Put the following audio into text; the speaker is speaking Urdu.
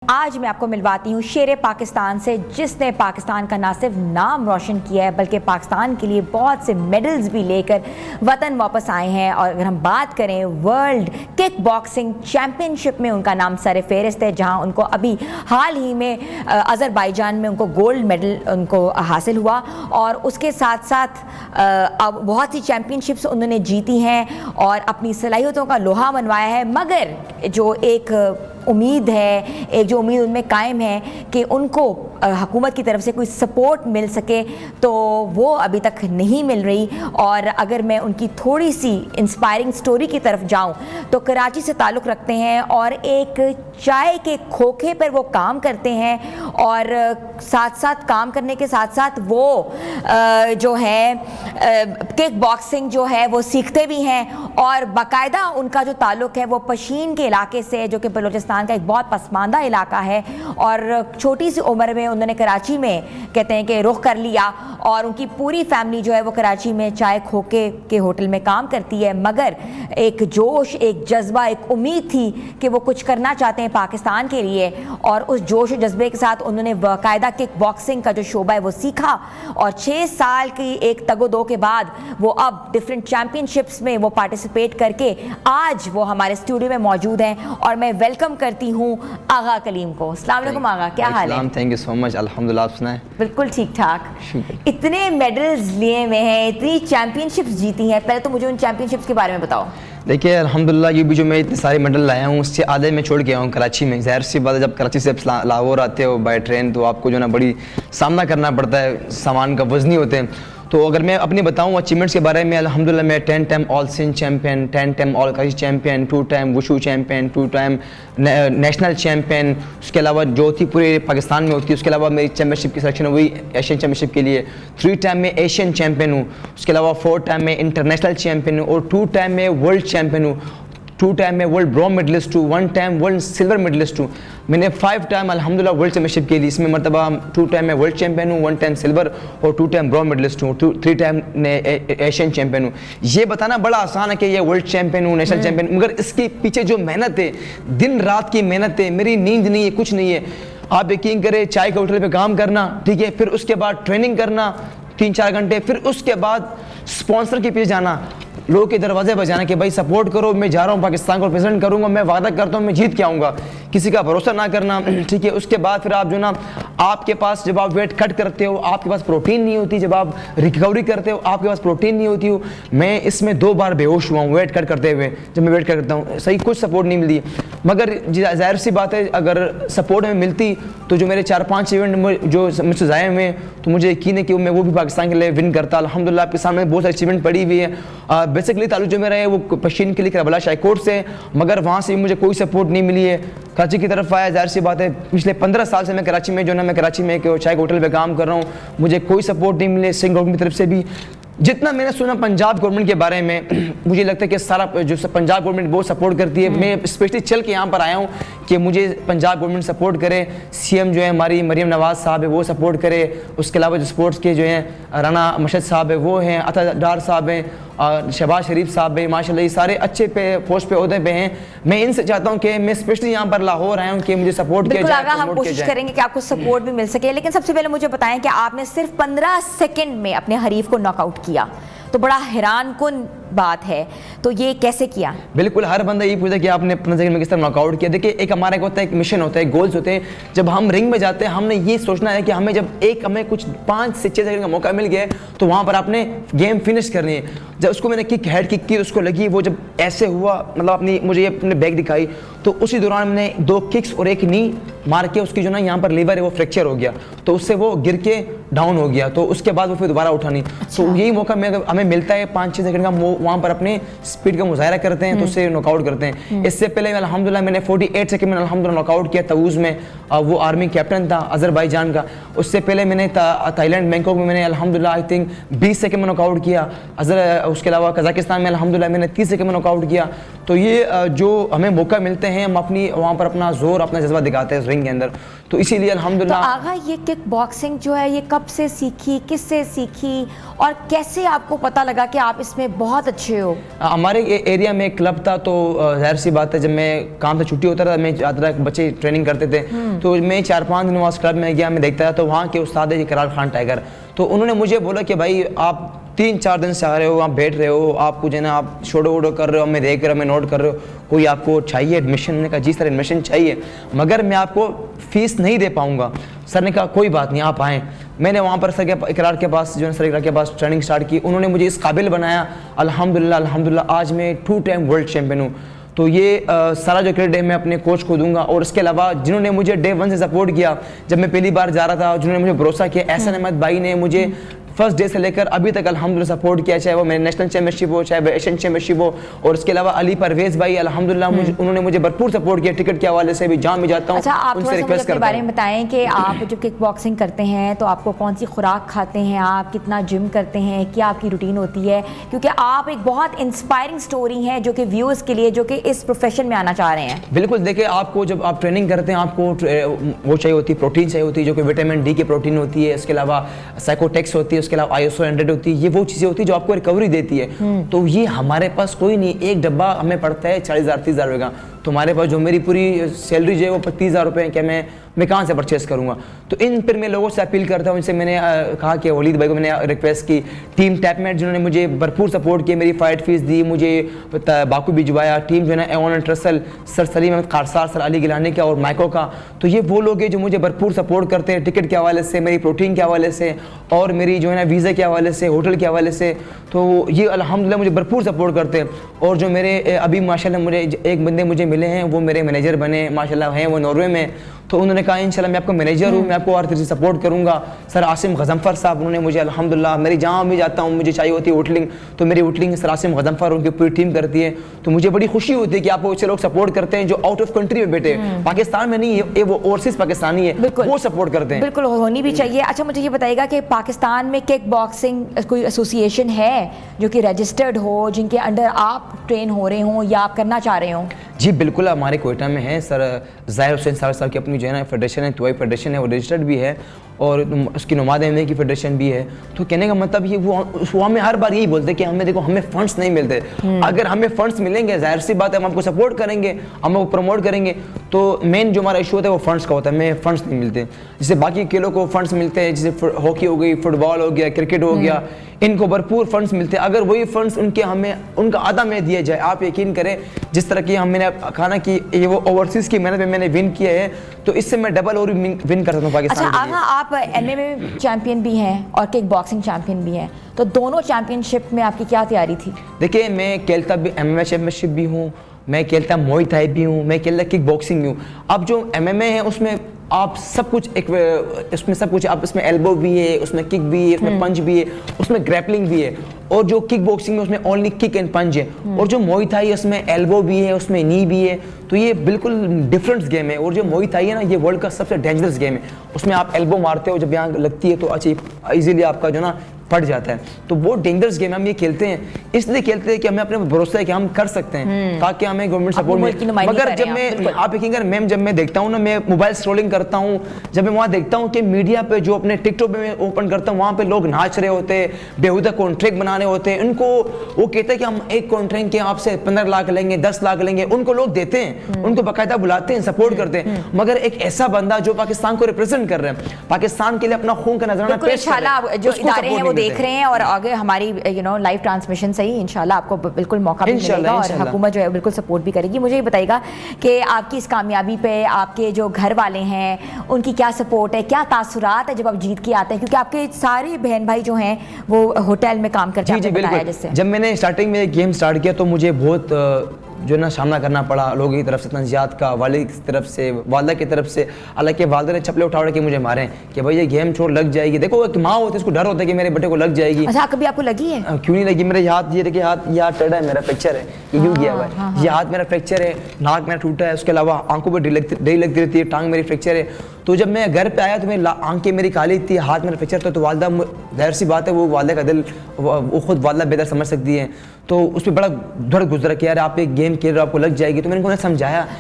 آج میں آپ کو ملواتی ہوں شیر پاکستان سے، جس نے پاکستان کا نہ صرف نام روشن کیا ہے بلکہ پاکستان کے لیے بہت سے میڈلز بھی لے کر وطن واپس آئے ہیں۔ اور اگر ہم بات کریں ورلڈ کک باکسنگ چیمپئن شپ میں ان کا نام سر فہرست ہے، جہاں ان کو ابھی حال ہی میں آذربائیجان میں ان کو گولڈ میڈل ان کو حاصل ہوا، اور اس کے ساتھ ساتھ بہت سی چیمپئن شپس انہوں نے جیتی ہیں اور اپنی صلاحیتوں کا لوہا منوایا ہے۔ مگر جو ایک امید ہے، ایک جو امید ان میں قائم ہے کہ ان کو حکومت کی طرف سے کوئی سپورٹ مل سکے، تو وہ ابھی تک نہیں مل رہی۔ اور اگر میں ان کی تھوڑی سی انسپائرنگ سٹوری کی طرف جاؤں تو کراچی سے تعلق رکھتے ہیں اور ایک چائے کے کھوکھے پر وہ کام کرتے ہیں، اور ساتھ ساتھ کام کرنے کے ساتھ ساتھ وہ جو ہے کک باکسنگ جو ہے وہ سیکھتے بھی ہیں، اور باقاعدہ ان کا جو تعلق ہے وہ پشین کے علاقے سے، جو کہ بلوچستان کا ایک بہت پسماندہ علاقہ ہے، اور چھوٹی سی عمر میں انہوں نے کراچی میں کہتے ہیں کہ رخ کر لیا، اور ان کی پوری فیملی جو ہے وہ کراچی میں چائے کھوکے کے ہوٹل میں کام کرتی ہے۔ مگر ایک جوش، ایک جذبہ، ایک امید تھی کہ وہ کچھ کرنا چاہتے ہیں پاکستان کے لیے، اور اس جوش و جذبے کے ساتھ انہوں نے باقاعدہ کک باکسنگ کا جو شعبہ ہے وہ سیکھا، اور 6 سال کی ایک تگ و دو کے بعد وہ اب ڈفرینٹ چیمپئن شپس میں وہ پارٹیسپیٹ کر کے آج وہ ہمارے اسٹوڈیو میں موجود ہیں، اور میں ویلکم کرتی ہوں آغا کلیم کو۔ السلام علیکم آغا، کیا حال ہے؟ تھینک یو سو مچ، الحمدللہ، آپ سنائیں؟ بالکل ٹھیک ٹھاک۔ اتنے میڈلز لیے ہوئے ہیں، اتنی چیمپئن شپس جیتی ہیں، پہلے تو مجھے ان چیمپئن شپس کے بارے میں بتاؤ۔ دیکھیے الحمدللہ یہ بھی جو میں اتنے سارے میڈل لایا ہوں اس سے آدھے میں چھوڑ کے آیا ہوں کراچی میں۔ ظاہر سی بات ہے جب کراچی سے لاہور آتے ہو بائی ٹرین تو آپ کو جو نا بڑی سامنا کرنا پڑتا ہے، سامان کا وزنی ہوتے ہیں۔ تو اگر میں اپنی بتاؤں اچیومنٹس کے بارے میں، الحمدللہ میں 10 time all Sindh champion, 10 time all Karachi champion, 2 time وشو چیمپئن، 2 ٹائم نیشنل چیمپئن، اس کے علاوہ جو تھی پورے پاکستان میں ہوتی ہے، اس کے علاوہ میری چیمپئن شپ کی سلیکشن ہوئی ایشین چیمپئن شپ کے لیے، 3 ٹائم میں ایشین چیمپئن ہوں، اس کے علاوہ 4 ٹائم میں انٹرنیشنل چیمپئن ہوں، اور 2 ٹائم میں ورلڈ چیمپئن ہوں، 2 ٹائم میں ورلڈ برونز میڈلسٹ ہوں، 1 ٹائم ورلڈ سلور میڈلسٹ ہوں۔ میں نے 5 ٹائم الحمدللہ ورلڈ چیمپئن شپ کے لیے، اس میں مرتبہ 2 ٹائم میں ورلڈ چیمپئن ہوں، 1 ٹائم سلور اور 2 ٹائم برونز میڈلسٹ ہوں، 3 ٹائم ایشین چیمپئن ہوں۔ یہ بتانا بڑا آسان ہے کہ یہ ورلڈ چیمپئن ہوں، نیشنل چیمپئن، مگر اس کے پیچھے جو محنت ہے، دن رات کی محنت ہے، میری نیند نہیں ہے، کچھ نہیں ہے۔ آپ یقین کریں چائے کے ہوٹل پہ کام کرنا، ٹھیک ہے، پھر اس کے بعد ٹریننگ کرنا 3-4 گھنٹے، پھر اس کے بعد اسپانسر کے پیچھے جانا، لوگوں کے دروازے پر جانا کہ بھائی سپورٹ کرو، میں جا رہا ہوں پاکستان کو ریپرزینٹ کروں گا، میں وعدہ کرتا ہوں میں جیت کے آؤں گا، کسی کا بھروسہ نہ کرنا، ٹھیک ہے۔ اس کے بعد پھر آپ جو نا آپ کے پاس جب آپ ویٹ کٹ کرتے ہو آپ کے پاس پروٹین نہیں ہوتی، جب آپ ریکوری کرتے ہو آپ کے پاس پروٹین نہیں ہوتی ہو۔ میں اس میں 2 بار بے ہوش ہوا ہوں ویٹ کٹ کرتے ہوئے، جب میں ویٹ کٹ کرتا ہوں صحیح کچھ سپورٹ نہیں ملتی، مگر ظاہر سی بات ہے اگر سپورٹ ہمیں ملتی تو جو میرے 4-5 ایونٹ جو مجھ سے ضائع ہوئے تو مجھے یقین ہے کہ میں وہ بھی پاکستان کے لیے ون کرتا۔ الحمدللہ آپ کے سامنے بہت ساری اچیومنٹ پڑی ہوئی ہے۔ بیسکلی تعلق جو میرا ہے وہ پشین کے لیے کربلا شاہ کوٹ سے، مگر وہاں سے مجھے کوئی سپورٹ نہیں ملی ہے۔ کراچی کی طرف آیا، ظاہر سی بات ہے پچھلے 15 سال سے میں کراچی میں جو نا میں کراچی میں ایک چائے کے ہوٹل پہ کام کر رہا ہوں، مجھے کوئی سپورٹ نہیں ملے سنگھ گورنمنٹ کی طرف سے بھی۔ جتنا میں نے سنا پنجاب گورنمنٹ کے بارے میں، مجھے لگتا ہے کہ سارا جو پنجاب گورنمنٹ بہت سپورٹ کرتی ہے۔ میں اسپیشلی چل کے یہاں پر آیا ہوں کہ مجھے پنجاب گورنمنٹ سپورٹ کرے، سی ایم جو ہے ہماری مریم نواز صاحب ہے وہ سپورٹ کرے، اس کے علاوہ جو سپورٹس کے جو ہیں رانا مشہد صاحب ہے وہ ہیں، عطا ڈار صاحب ہیں، شہباز شریف صاحب ہیں، ماشاءاللہ یہ سارے اچھے پوسٹ پہ عہدے پہ ہیں۔ میں ان سے چاہتا ہوں کہ میں اسپیشلی یہاں پر لاہور آیا ہوں کہ مجھے سپورٹ کیا جائے۔ ہم کوشش کریں گے کہ آپ کو سپورٹ بھی مل سکے، لیکن سب سے پہلے مجھے بتائیں کہ آپ نے صرف 15 سیکنڈ میں اپنے حریف کو ناک آؤٹ کیا، تو بڑا حیران کن بات ہے، تو یہ کیسے کیا؟ بالکل ہر بندہ یہ پوچھتا ہے کہ آپ نے 15 سیکنڈ میں کس طرح ناک آؤٹ کیا۔ دیکھیں ایک ہمارے کو ہوتا ہے، ایک مشن ہوتا ہے، گولز ہوتے ہیں۔ جب ہم رنگ میں جاتے ہیں ہم نے یہ سوچنا ہے کہ ہمیں جب ہمیں کچھ 5 سے 6 سیکنڈ کا موقع مل گیا تو وہاں پر آپ نے گیم فنش کرنی ہے۔ جب اس کو میں نے ہیڈ کک کی اس کو لگی، وہ جب ایسے ہوا مطلب مجھے اپنے بیک دکھائی تو اسی دوران میں نے 2 ککس اور 1 نی مار کے اس کی جو نا یہاں پر لیور ہے وہ فریکچر ہو گیا، تو اس سے وہ گر کے ڈاؤن ہو گیا، تو اس کے بعد وہ پھر دوبارہ اٹھا نہیں۔ تو یہی موقع ہمیں ملتا ہے 5-6 سیکنڈ کا، وہاں پر اپنے سپیڈ کا مظاہرہ کرتے ہیں تو اسے ناک آؤٹ کرتے ہیں۔ اس سے پہلے الحمدللہ میں نے 48 سیکنڈ میں الحمدللہ ناک آؤٹ کیا تاؤز میں، وہ آرمی کیپٹن تھا آذربائیجان کا۔ اس سے پہلے میں نے تھائی لینڈ بینکاک میں نے الحمدللہ آئی تھنک 20 سیکنڈ میں ناک آؤٹ کیا۔ اس کے علاوہ قزاقستان میں الحمدللہ میں نے 30 سیکنڈ میں ناک آؤٹ کیا۔ تو یہ جو ہمیں موقع ملتے ہیں ہم اپنی وہاں پر اپنا زور اپنا جذبہ دکھاتے ہیں رنگ کے اندر۔ تو اسی لیے تو الحمدللہ. آغا یہ کک باکسنگ جو ہے یہ کب سے سیکھی, کس سے سیکھی, اور کیسے آپ کو پتہ لگا کہ آپ اس میں بہت اچھے ہو؟ ہمارے ایریا میں ایک کلب تھا, تو ظاہر سی بات ہے جب میں کام سے چھٹی ہوتا تھا میں جاتا تھا, بچے ٹریننگ کرتے تھے, تو میں 4-5 دن وہاں کلب میں گیا, میں دیکھتا تھا تو وہاں کے استاد ہے کرار خان ٹائیگر, تو انہوں نے مجھے بولا کہ بھائی آپ 3-4 دن سے آ رہے ہو, وہاں بیٹھ رہے ہو, آپ کو جو ہے نا آپ شوڈو ووڈو کر رہے ہو, میں دیکھ رہا ہوں, میں نوٹ کر رہے ہو, کوئی آپ کو چاہیے ایڈمیشن؟ نے کہا جی سر ایڈمیشن چاہیے, مگر میں آپ کو فیس نہیں دے پاؤں گا. سر نے کہا کوئی بات نہیں آپ آئیں. میں نے وہاں پر سر اقرار کے پاس جو ہے سر اقرار کے پاس ٹریننگ سٹارٹ کی, انہوں نے مجھے اس قابل بنایا الحمدللہ آج میں 2 ٹائم ورلڈ چیمپئن ہوں. تو یہ سارا جو کریڈٹ ہے میں اپنے کوچ کو دوں گا, اور اس کے علاوہ جنہوں نے مجھے ڈے 1 سے سپورٹ کیا, جب میں پہلی بار جا رہا تھا, جنہوں نے مجھے بھروسہ کیا, احسن احمد بھائی نے مجھے فرسٹ ڈے سے لے کر ابھی تک الحمدللہ سپورٹ کیا, چاہے وہ میرے نیشنل چیمپئن شپ ہو, چاہے ایشین چیمپئن شپ ہو, اور اس کے علاوہ علی پرویز بھائی الحمدللہ انہوں نے مجھے بھرپور سپورٹ کیا, ٹکٹ کے حوالے سے بھی جہاں بھی جاتا ہوں. اچھا, آپ ان تھوڑا سے سا مجھے ریکویسٹ اپنے کرتا بارے ہوں. میں بتائیں کہ آپ جب کک باکسنگ کرتے ہیں تو آپ کو کون سی خوراک کھاتے ہیں, آپ کتنا جم کرتے ہیں, کیا آپ کی روٹین ہوتی ہے, کیونکہ آپ ایک بہت انسپائرنگ سٹوری ہیں جو کہ ویورز کے لیے جو کہ اس پروفیشن میں آنا چاہ رہے ہیں. بالکل, دیکھیں آپ کو جب آپ ٹریننگ کرتے ہیں آپ کو وہ چاہیے ہوتی ہے, پروٹین چاہیے ہوتی ہے, جو کہ وٹامن ڈی کی پروٹین ہوتی ہے, اس کے علاوہ سائیکوٹیکس ہوتی ہے, اس کے علاوہ ISO 100 ہوتی ہے, یہ وہ چیزیں ہوتی ہے جو آپ کو ریکوری دیتی ہے. تو یہ ہمارے پاس کوئی نہیں, ایک ڈبہ ہمیں پڑتا ہے 40,000-30,000 روپے کا, تو ہمارے پاس جو میری پوری سیلری جو ہے وہ 30,000 روپے ہیں, کہ میں کہاں سے پرچیز کروں گا. تو ان پر میں لوگوں سے اپیل کرتا ہوں, ان سے میں نے کہا کہ ولید بھائی کو میں نے ریکویسٹ کی, ٹیم ٹیپ میٹ جنہوں نے مجھے بھرپور سپورٹ کیا, میری فائٹ فیس دی, مجھے باکو بھجوایا, ٹیم جو ہے نا ایون اینڈ ٹرسل, سر سلیم احمد خارسار, سر علی گیلانی کا اور مائکو کا, تو یہ وہ لوگ ہیں جو مجھے بھرپور سپورٹ کرتے ہیں, ٹکٹ کے حوالے سے, میری پروٹین کے حوالے سے, اور میری جو ہے نا ویزا کے حوالے سے, ہوٹل کے حوالے سے. تو یہ الحمدللہ مجھے بھرپور سپورٹ کرتے ہیں. اور جو میرے ابھی ماشاءاللہ مجھے ایک بندے مجھے ملے ہیں, وہ میرے مینیجر بنے ماشاءاللہ ہیں, وہ ناروے میں, تو انہوں نے کہا انشاءاللہ میں آپ کو مینیجر ہوں, میں آپ کو ہر طرح سے سپورٹ کروں گا. سر عاصم غضنفر صاحب, انہوں نے مجھے الحمدللہ, میری جہاں بھی جاتا ہوں مجھے چاہیے ہوتی ہے ووٹلنگ, تو میری ووٹلنگ سر عاصم غضنفر ان کی پوری ٹیم کرتی ہے. تو مجھے بڑی خوشی ہوتی ہے کہ آپ کو اسے لوگ سپورٹ کرتے ہیں جو آؤٹ آف کنٹری میں بیٹھے, پاکستان میں نہیں ہے, وہ اوورسیز پاکستانی ہے, وہ سپورٹ کرتے ہیں. بالکل ہونی بھی چاہیے. اچھا مجھے یہ بتائیے گا کہ پاکستان میں کک باکسنگ کوئی ایسوسیشن ہے جو کہ رجسٹرڈ ہو, جن کے انڈر آپ ٹرین ہو رہے ہوں یا آپ کرنا چاہ رہے ہوں؟ جی بالکل, ہمارے کوئٹہ میں ہے سر ظاہر حسین صاحب کی اپنی جو ہے نا فیڈریشن ہے, طوائی فیڈریشن ہے, وہ رجسٹرڈ بھی ہے, اور اس کی نماد ایم اے کی فیڈریشن بھی ہے. تو کہنے کا مطلب یہ وہ ہمیں ہر بار یہی بولتے ہیں کہ ہمیں دیکھو ہمیں فنڈس نہیں ملتے, اگر ہمیں فنڈس ملیں گے ظاہر سی بات ہے ہم آپ کو سپورٹ کریں گے, ہم آپ کو پروموٹ کریں گے. تو مین جو ہمارا ایشو ہوتا ہے وہ فنڈس کا ہوتا ہے, ہمیں فنڈس نہیں ملتے. جیسے باقی کھیلوں کو فنڈس ملتے ہیں, جیسے ہاکی ہو گئی, فٹ بال ہو گیا, کرکٹ ہو گیا, ان کو بھرپور فنڈس ملتے ہیں. اگر وہی فنڈس ان کا آدھا میں دیا جائے, آپ یقین کریں جس طرح کی میں نے کہا نا کہ یہ وہ اوورسیز کی محنت میں نے ون کیا ہے, تو اس سے میں ڈبل اور ون کر سکتا ہوں پاکستان. اچھا آغا, آپ MMA چیمپئن بھی ہیں اور کک باکسنگ چیمپئن بھی ہیں, تو دونوں چیمپئن شپ میں آپ کی کیا تیاری تھی؟ دیکھیں میں کھیلتا بھی MMA چیمپئن شپ بھی ہوں, میں کھیلتا موئی تھائی بھی ہوں, میں کھیلتا کک باکسنگ بھی ہوں. اب جو MMA ہے اس میں آپ سب کچھ اس میں سب کچھ, آپ اس میں ایلبو بھی ہے, اس میں کک بھی ہے, اس میں پنچ بھی ہے, اس میں گریپلنگ بھی ہے. اور جو کک باکسنگ میں اس میں اونلی کک اینڈ پنچ ہے, اور جو موئی تھائی ہے اس میں ایلبو بھی ہے, اس میں نی بھی ہے. تو یہ بالکل ڈفرنٹ گیم ہے. اور جو موئی تھائی ہے نا, یہ ورلڈ کا سب سے ڈینجرس گیم ہے. اس میں آپ ایلبو مارتے ہو, جب یہاں لگتی ہے تو اچھی ایزیلی آپ کا جو نا پڑ جاتا ہے. تو وہ ڈینجرس گیم ہے, ہم یہ کھیلتے ہیں اس لیے کھیلتے ہیں کہ ہمیں اپنے بھروسہ ہے کہ ہم کر سکتے ہیں, تاکہ ہمیں گورنمنٹ سپورٹ ملے. مگر جب میں آپ یقین کریں میم, جب میں دیکھتا ہوں نا, میں موبائل اسکرولنگ کرتا ہوں, جب میں وہاں دیکھتا ہوں کہ میڈیا پہ جو اپنے ٹک ٹاک پہ میں اوپن کرتا ہوں, وہاں پہ لوگ ناچ رہے ہوتے ہیں, بیہودہ کانٹریکٹ بنانے ہوتے ہیں. ان کو وہ کہتے ہیں کہ ہم ایک کانٹریکٹ کے آپ سے 15 لاکھ لیں گے, 10 لاکھ لیں گے, ان کو لوگ دیتے ہیں, ان کو باقاعدہ بلاتے ہیں, سپورٹ کرتے ہیں. مگر ایک ایسا بندہ جو پاکستان کو ریپرزینٹ کر رہے ہیں, پاکستان کے لیے اپنا خون کا نذرانہ پیش کر رہے ہیں, جو ادارے ہیں وہ دیکھ رہے ہیں, اور آگے ہماری لائیو ٹرانسمیشن سے ہی انشاءاللہ آپ کو بالکل موقع بھی ملے گا, اور حکومت جو ہے بالکل سپورٹ بھی کرے گی. مجھے یہ بتائیے گا کہ آپ کی اس کامیابی پہ آپ کے جو گھر والے ہیں ان کی کیا سپورٹ ہے, کیا تاثرات ہے جب آپ جیت کے آتے ہیں, کیونکہ آپ کے سارے بہن بھائی جو ہیں وہ ہوٹل میں کام کرتے ہیں. جی بالکل, جب میں نے اسٹارٹنگ میں گیم اسٹارٹ کیا تو مجھے بہت جو ہے نا سامنا کرنا پڑا لوگوں کی طرف سے, تنزیات کا, والد کی طرف سے, والدہ کی طرف سے. حالانکہ والدہ نے چپلے اٹھا کے مجھے مارے کہ بھائی یہ گیم چھوڑ, لگ جائے گی. دیکھو ایک ماں ہوتی ہے, اس کو ڈر ہوتا ہے کہ میرے بیٹے کو لگ جائے گی. اچھا کبھی آپ کو لگی ہے؟ کیوں نہیں لگی, میرے ہاتھ یہ دیکھیں, ہاتھ یہ ٹیڑھا ہے, میرا فریکچر ہے, یہ یوں گیا ہوا ہے, یہ ہاتھ میرا فریکچر ہے, ناک میرا ٹوٹا ہے, اس کے علاوہ آنکھوں پہ ڈری لگتی رہتی ہے, ٹانگ میری فریکچر ہے. تو جب میں گھر پہ آیا تو میری آنکھیں میری کالی تھی, ہاتھ میرا فریکچر تھا, تو والدہ ظاہر سی بات ہے وہ والدہ کا دل وہ خود والدہ بہتر سمجھ سکتی ہے. تو اس پہ بڑا درد گزرا کہ یار آپ ایک گیم کھیل رہے ہو, آپ کو لگ جائے گی. تو میں نے انہیں سمجھایا